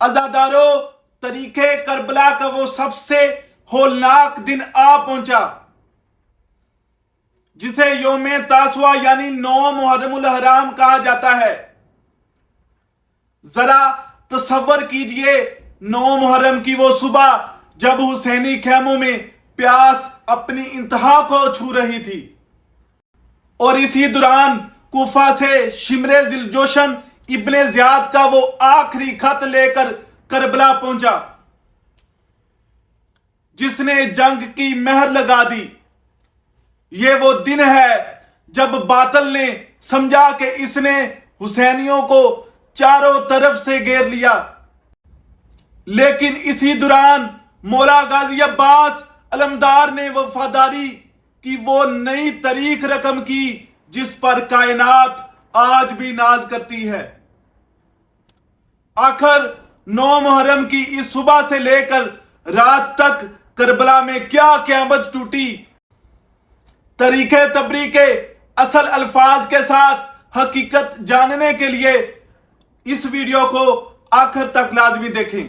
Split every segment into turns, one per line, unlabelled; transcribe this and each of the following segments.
अज़ादारों, तरीके करबला का वो सबसे होलनाक दिन आ पहुंचा जिसे योम तासुआ यानी 9 मुहर्रमुल हराम कहा जाता है। जरा तसव्वुर कीजिए 9 मुहर्रम की वो सुबह जब हुसैनी खेमों में प्यास अपनी इंतहा को छू रही थी और इसी दौरान कूफा से शिमरे जिलजोशन इब्ने ज़ियाद का वो आखिरी खत लेकर करबला पहुंचा जिसने जंग की मेहर लगा दी। ये वो दिन है जब बातिल ने समझा कि इसने हुसैनियों को चारों तरफ से घेर लिया, लेकिन इसी दौरान मौला गाजी अब्बास अलमदार ने वफादारी की वो नई तारीख रकम की जिस पर कायनात आज भी नाज करती है। आखिर 9 मुहर्रम की इस सुबह से लेकर रात तक करबला में क्या क़यामत टूटी। तरीके तबरी के असल अल्फाज के साथ हकीकत जानने के लिए इस वीडियो को आखिर तक लाजमी देखें।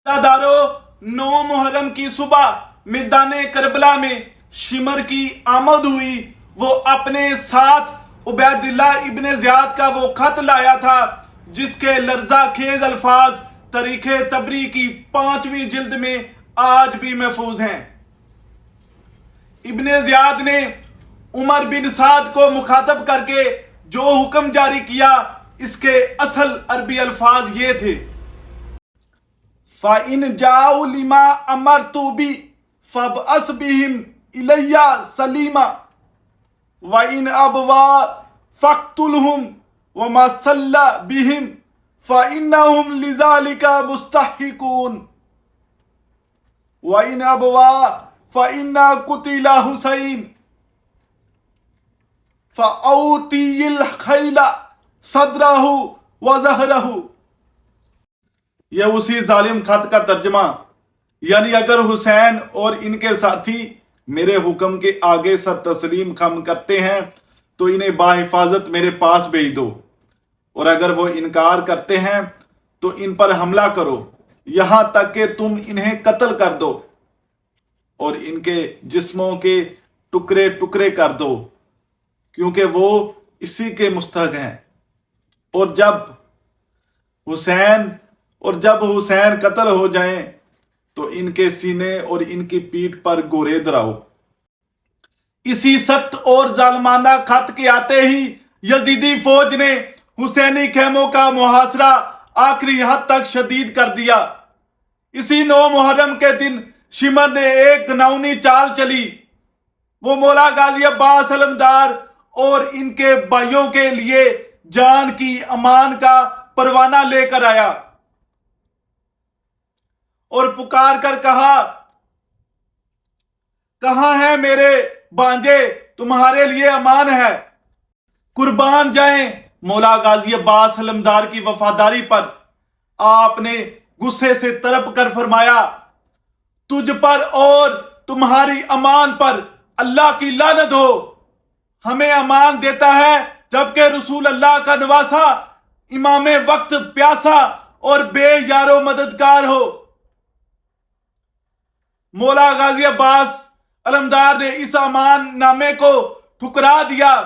दादारो, 9 मुहर्रम की सुबह मैदाने करबला में शिमर की आमद हुई। वो अपने साथ उबैदिल्ला इब्ने ज़ियाद का वो खत लाया था जिसके लर्जा खेज अल्फाज तरीके तबरी की 5वीं जिल्द में आज भी महफूज हैं। इब्ने ज़ियाद ने उमर बिन साद को मुखातब करके जो हुक्म जारी किया, इसके असल अरबी अल्फाज ये थे: फ़इन जाउ लिमा अमरतु बि फ़बअस बिहिम इलैया सलीमा व इन अबवा फ़क़्तुलहुम व मा सल्ला बिहिम फ़इन्नहुम लिज़ालिका मुस्तहिक़ून व इन अबवा फ़इन्ना कुतिला हुसैन फ़औतियिल खैला सदरहु व ज़हरहु। यह उसी जालिम खत का तर्जमा, यानी अगर हुसैन और इनके साथी मेरे हुक्म के आगे सर तस्लीम खम करते हैं तो इन्हें बाहिफाजत मेरे पास भेज दो, और अगर वो इनकार करते हैं तो इन पर हमला करो, यहां तक कि तुम इन्हें कत्ल कर दो और इनके जिस्मों के टुकड़े टुकड़े कर दो, क्योंकि वो इसी के मुस्तहक हैं। और जब हुसैन कत्ल हो जाएं तो इनके सीने और इनकी पीठ पर गोरे दराओ। इसी सख्त और जालमाना खत के आते ही यजीदी फौज ने हुसैनी खेमों का मुहासरा आखिरी हद तक शदीद कर दिया। इसी 9 मुहर्रम के दिन शिमर ने एक घिनौनी चाल चली। वो मौला गाजी अब्बास अलमदार और इनके भाइयों के लिए जान की अमान का परवाना लेकर आया और पुकार कर कहा, कहां है मेरे बांजे, तुम्हारे लिए अमान है। कुर्बान जाएं मौला गाजी अब्बास अलमदार की वफादारी पर। आपने गुस्से से तड़प कर फरमाया, तुझ पर और तुम्हारी अमान पर अल्लाह की लानत हो। हमें अमान देता है जबकि रसूल अल्लाह का नवासा इमामे वक्त प्यासा और बेयारो मददगार हो। मौला गाजी अब्बास अलमदार ने इस अमान नामे को ठुकरा दिया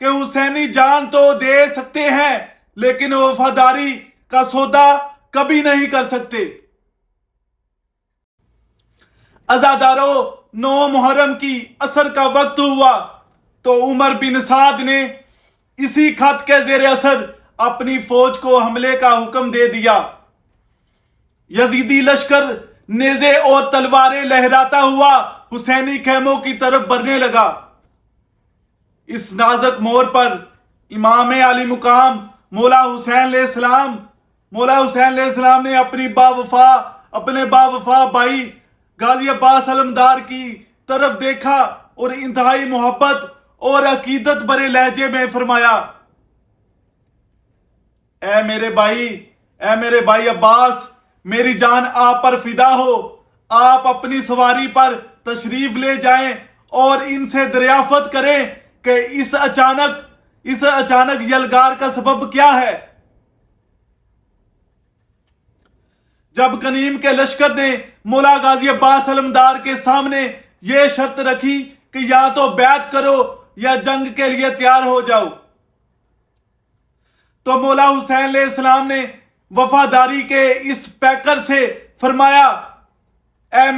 कि हुसैनी जान तो दे सकते हैं लेकिन वफादारी का सौदा कभी नहीं कर सकते। अज़ादारों, 9 मुहर्रम की असर का वक्त हुआ तो उमर बिन साद ने इसी खत के जेर असर अपनी फौज को हमले का हुक्म दे दिया। यजीदी लश्कर नेज़े और तलवारें लहराता हुआ हुसैनी खेमों की तरफ बढ़ने लगा। इस नाजुक मोड़ पर इमाम आली मुकाम मौला हुसैन अलैहिस्सलाम ने अपने बावफा भाई गाजी अब्बास अलमदार की तरफ देखा और इंतहाई मोहब्बत और अकीदत भरे लहजे में फरमाया, ऐ मेरे भाई अब्बास, मेरी जान आप पर फिदा हो। आप अपनी सवारी पर तशरीफ ले जाएं और इनसे दरियाफत करें कि इस अचानक यलगार का सबब क्या है। جب غنیم کے لشکر نے مولا غازی عباس علمدار کے سامنے یہ شرط رکھی کہ یا تو بیعت کرو یا جنگ کے لیے تیار ہو جاؤ، تو مولا حسین علیہ السلام نے وفاداری کے اس پیکر سے فرمایا، اے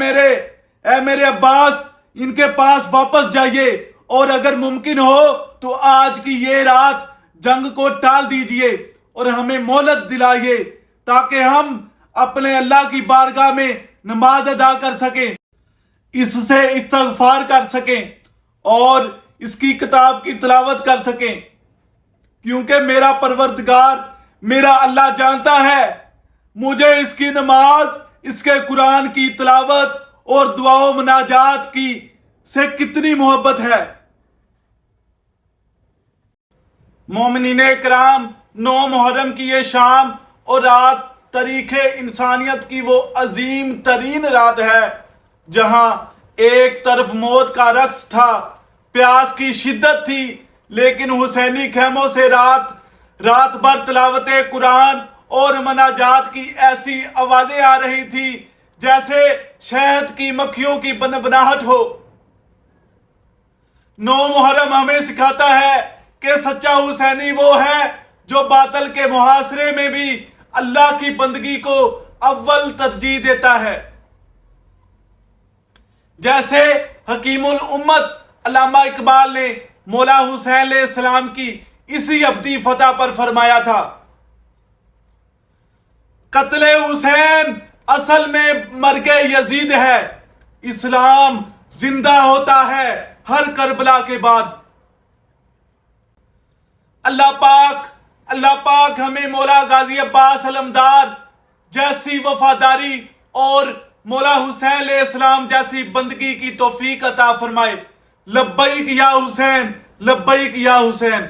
میرے عباس، ان کے پاس واپس جائیے اور اگر ممکن ہو تو آج کی یہ رات جنگ کو ٹال دیجئے اور ہمیں مہلت دلائیے تاکہ ہم اپنے اللہ کی بارگاہ میں نماز ادا کر سکیں، اس سے استغفار کر سکیں اور اس کی کتاب کی تلاوت کر سکیں، کیونکہ میرا پروردگار میرا اللہ جانتا ہے مجھے اس کی نماز، اس کے قرآن کی تلاوت اور دعا و مناجات کی سے کتنی محبت ہے۔ مومنین کرام، 9 محرم کی یہ شام اور رات تاریخ انسانیت کی وہ عظیم ترین رات ہے جہاں ایک طرف موت کا رقص تھا، پیاس کی شدت تھی، لیکن حسینی خیموں سے رات بھر تلاوت قرآن اور مناجات کی ایسی آوازیں آ رہی تھی جیسے شہد کی مکھیوں کی بنبناہٹ ہو۔ 9 محرم ہمیں سکھاتا ہے کہ سچا حسینی وہ ہے جو باطل کے محاصرے میں بھی اللہ کی بندگی کو اول ترجیح دیتا ہے، جیسے حکیم الامت علامہ اقبال نے مولا حسین علیہ السلام کی اسی ابدی فتح پر فرمایا تھا، قتل حسین اصل میں مرگ یزید ہے، اسلام زندہ ہوتا ہے ہر کربلا کے بعد۔ اللہ پاک ہمیں مولا غازی عباس علمدار جیسی وفاداری اور مولا حسین علیہ السلام جیسی بندگی کی توفیق عطا فرمائے۔ لبیک یا حسین، لبیک یا حسین۔